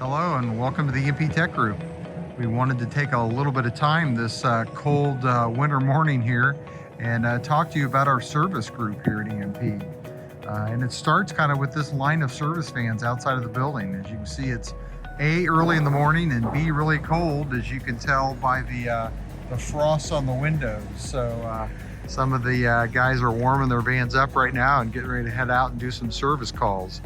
Hello and welcome to the EMP Tech Group. We wanted to take a little bit of time this cold winter morning here and talk to you about our service group here at EMP. And it starts kind of with this line of service fans outside of the building. As you can see, it's A, early in the morning, and B, really cold, as you can tell by the frost on the windows. So some of the guys are warming their vans up right now and getting ready to head out and do some service calls.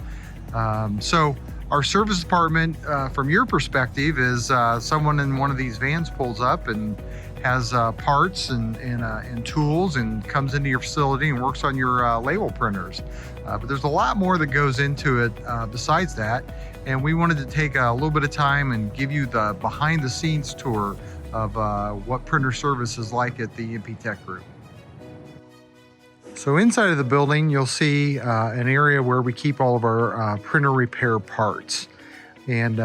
So our service department, from your perspective, is someone in one of these vans pulls up and has parts and tools and comes into your facility and works on your label printers. But there's a lot more that goes into it besides that. And we wanted to take a little bit of time and give you the behind the scenes tour of what printer service is like at the EMP Tech Group. So inside of the building, you'll see an area where we keep all of our printer repair parts. And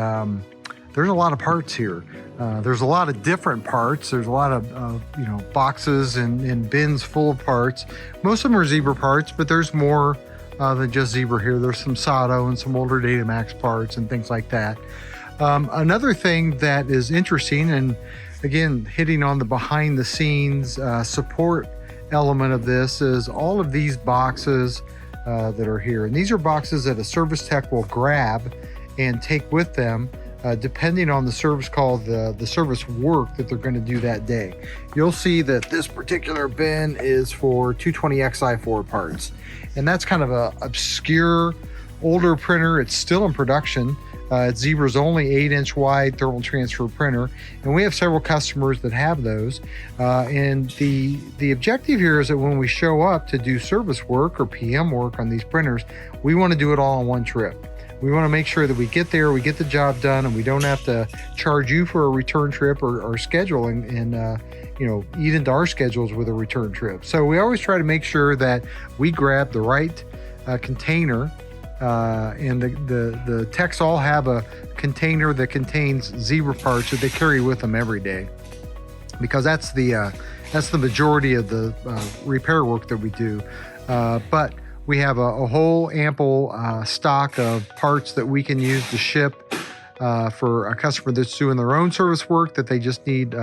there's a lot of parts here. There's a lot of different parts. There's a lot of boxes and bins full of parts. Most of them are Zebra parts, but there's more than just Zebra here. There's some Sato and some older Datamax parts and things like that. Another thing that is interesting, and again, hitting on the behind the scenes support element of this, is all of these boxes that are here. And these are boxes that a service tech will grab and take with them depending on the service call, the service work that they're going to do that day. You'll see that this particular bin is for 220xi4 parts. And that's kind of a obscure older printer. It's still in production. It's Zebra's only 8-inch wide thermal transfer printer, and we have several customers that have those. And the objective here is that when we show up to do service work or PM work on these printers, we want to do it all on one trip. We want to make sure that we get there, we get the job done, and we don't have to charge you for a return trip or schedule and eat into our schedules with a return trip. So we always try to make sure that we grab the right container. And the techs all have a container that contains Zebra parts that they carry with them every day, because that's the majority of the repair work that we do. But we have a whole ample stock of parts that we can use to ship for a customer that's doing their own service work that they just need.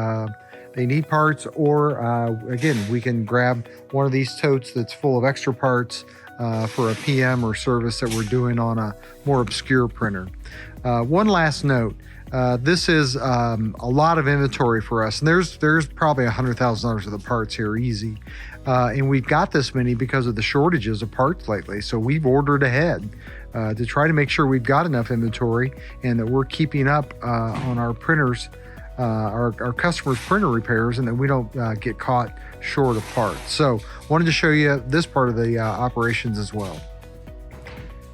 They need parts, or again, we can grab one of these totes that's full of extra parts for a PM or service that we're doing on a more obscure printer. One last note, this is a lot of inventory for us, and there's probably $100,000 of the parts here, easy. And we've got this many because of the shortages of parts lately, so we've ordered ahead to try to make sure we've got enough inventory and that we're keeping up on our printers, our customers' printer repairs, and that we don't get caught short of parts. So wanted to show you this part of the operations as well.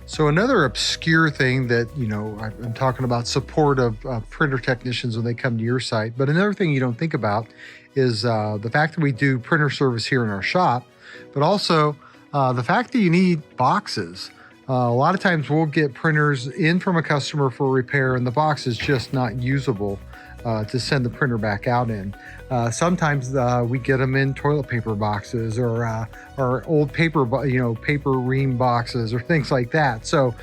So another obscure thing that, I'm talking about support of printer technicians when they come to your site, but another thing you don't think about is the fact that we do printer service here in our shop, but also the fact that you need boxes. A lot of times we'll get printers in from a customer for repair and the box is just not usable to send the printer back out in. Sometimes we get them in toilet paper boxes or old paper, paper ream boxes or things like that. So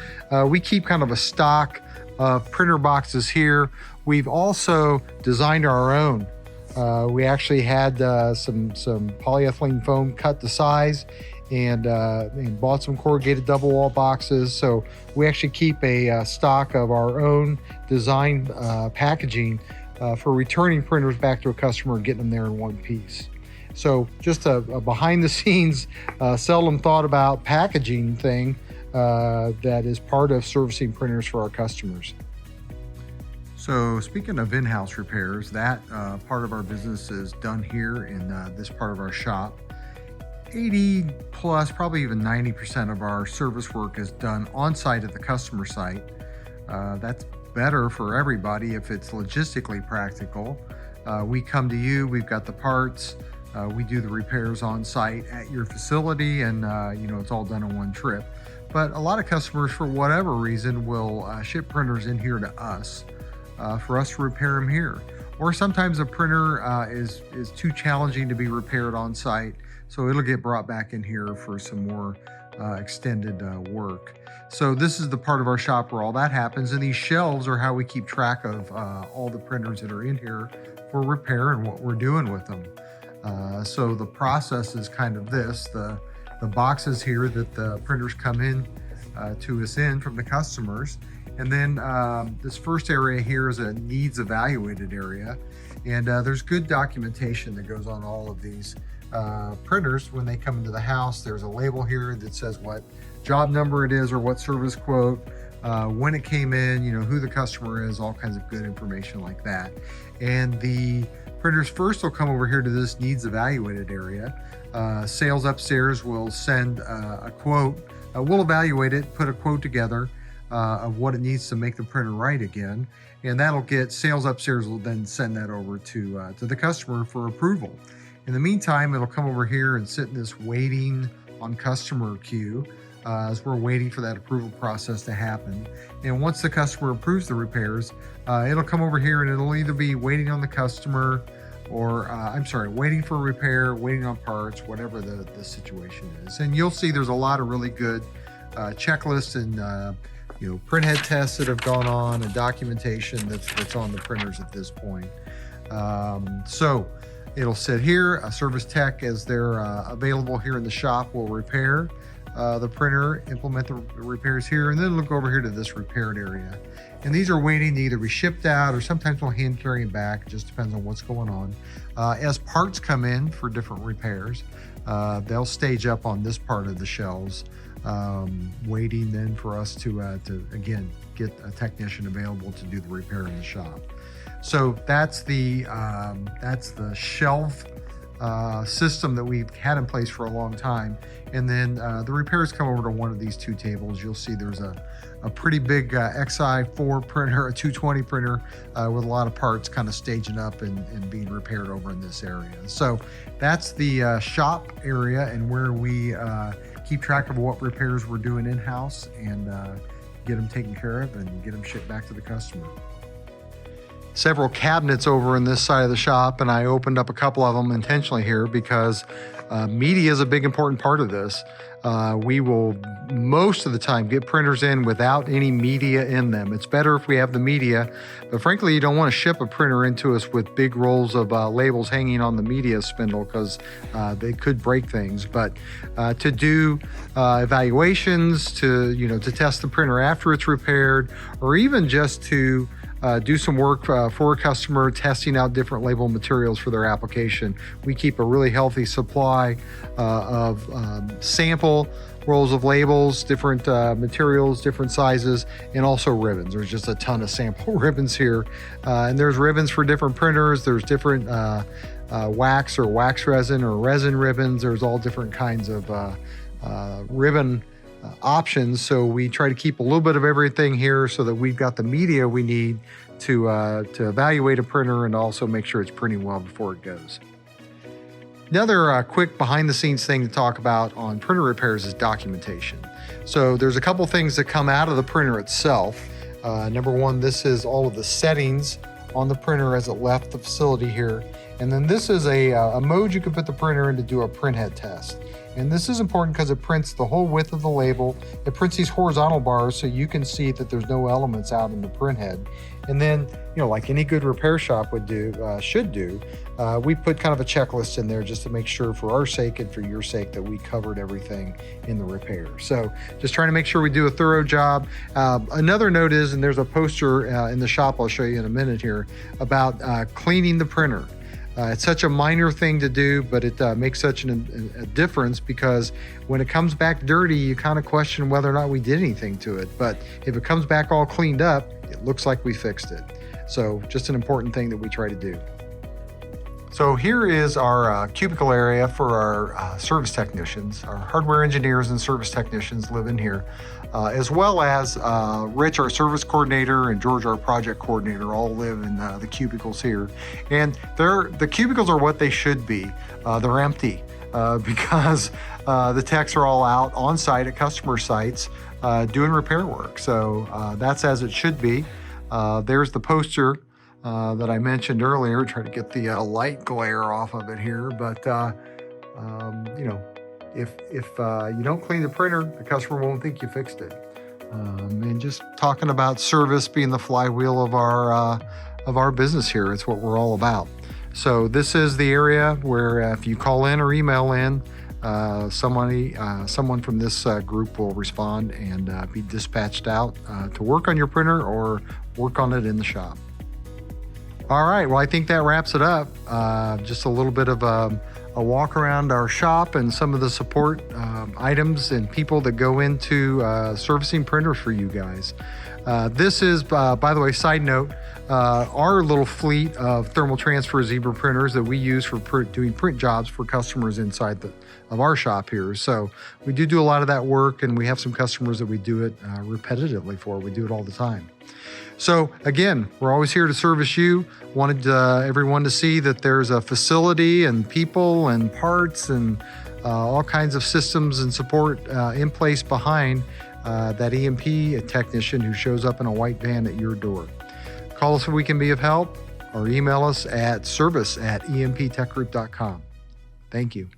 we keep kind of a stock of printer boxes here. We've also designed our own. We actually had some polyethylene foam cut to size and bought some corrugated double wall boxes. So we actually keep a stock of our own design packaging for returning printers back to a customer and getting them there in one piece. So just a behind the scenes, seldom thought about packaging thing that is part of servicing printers for our customers. So speaking of in-house repairs, that part of our business is done here in this part of our shop. 80 plus, probably even 90% of our service work is done on site at the customer site. That's better for everybody if it's logistically practical. We come to you, we've got the parts, we do the repairs on site at your facility, and it's all done in one trip. But a lot of customers, for whatever reason, will ship printers in here to us for us to repair them here. Or sometimes a printer is too challenging to be repaired on site, so it'll get brought back in here for some more extended work. So this is the part of our shop where all that happens, and these shelves are how we keep track of all the printers that are in here for repair and what we're doing with them. So the process is kind of this: the boxes here that the printers come in to us in from the customers, and then this first area here is a needs evaluated area, and there's good documentation that goes on all of these printers when they come into the house. There's a label here that says what job number it is or what service quote, when it came in, who the customer is, all kinds of good information like that. And the printers first will come over here to this needs evaluated area. Sales upstairs will send a quote. We'll evaluate it, put a quote together of what it needs to make the printer right again, and that'll get sales upstairs will then send that over to the customer for approval. In the meantime, it'll come over here and sit in this waiting on customer queue as we're waiting for that approval process to happen. And once the customer approves the repairs, it'll come over here and it'll either be waiting on the customer or waiting for a repair, waiting on parts, whatever the situation is. And you'll see there's a lot of really good checklists and printhead tests that have gone on and documentation that's on the printers at this point. So it'll sit here. A service tech, as they're available here in the shop, will repair the printer, implement the repairs here, and then it'll go over here to this repaired area. And these are waiting to either be shipped out or sometimes we'll hand carry them back. It just depends on what's going on. As parts come in for different repairs, they'll stage up on this part of the shelves, waiting then for us to again get a technician available to do the repair in the shop. So that's the shelf system that we've had in place for a long time. And then the repairs come over to one of these two tables. You'll see there's a pretty big XI4 printer, a 220 printer with a lot of parts kind of staging up and being repaired over in this area. So that's the shop area and where we keep track of what repairs we're doing in-house and get them taken care of and get them shipped back to the customer. Several cabinets over in this side of the shop, and I opened up a couple of them intentionally here because media is a big important part of this. We will most of the time get printers in without any media in them. It's better if we have the media, but frankly, you don't want to ship a printer into us with big rolls of labels hanging on the media spindle because they could break things. But to do evaluations, to test the printer after it's repaired, or even just to do some work for a customer, testing out different label materials for their application. We keep a really healthy supply of sample rolls of labels, different materials, different sizes, and also ribbons. There's just a ton of sample ribbons here. And there's ribbons for different printers. There's different wax or wax resin or resin ribbons. There's all different kinds of ribbon options. So we try to keep a little bit of everything here so that we've got the media we need to evaluate a printer and also make sure it's printing well before it goes. Another quick behind the scenes thing to talk about on printer repairs is documentation. So there's a couple things that come out of the printer itself. Number one, this is all of the settings on the printer as it left the facility here. And then this is a mode you can put the printer in to do a printhead test. And this is important because it prints the whole width of the label. It prints these horizontal bars so you can see that there's no elements out in the printhead. And then, like any good repair shop should do, we put kind of a checklist in there just to make sure for our sake and for your sake that we covered everything in the repair. So just trying to make sure we do a thorough job. Another note is, and there's a poster in the shop I'll show you in a minute here, about cleaning the printer. It's such a minor thing to do, but it makes such a difference because when it comes back dirty, you kind of question whether or not we did anything to it. But if it comes back all cleaned up, it looks like we fixed it. So just an important thing that we try to do. So here is our cubicle area for our service technicians. Our hardware engineers and service technicians live in here, as well as Rich, our service coordinator, and George, our project coordinator, all live in the cubicles here. And the cubicles are what they should be. They're empty because the techs are all out on site at customer sites doing repair work. So that's as it should be. There's the poster that I mentioned earlier. Try to get the light glare off of it here, but If you don't clean the printer, the customer won't think you fixed it. And just talking about service being the flywheel of our business here. It's what we're all about. So this is the area where if you call in or email in, someone from this group will respond and be dispatched out to work on your printer or work on it in the shop. All right, well, I think that wraps it up. Just a little bit of a walk around our shop and some of the support items and people that go into servicing printers for you guys. This is, by the way, side note, our little fleet of thermal transfer Zebra printers that we use for doing print jobs for customers inside of our shop here. So we do a lot of that work, and we have some customers that we do it repetitively for. We do it all the time. So again, we're always here to service you. Wanted everyone to see that there's a facility and people and parts and all kinds of systems and support in place behind that EMP technician who shows up in a white van at your door. Call us if we can be of help, or email us at service@emptechgroup.com. Thank you.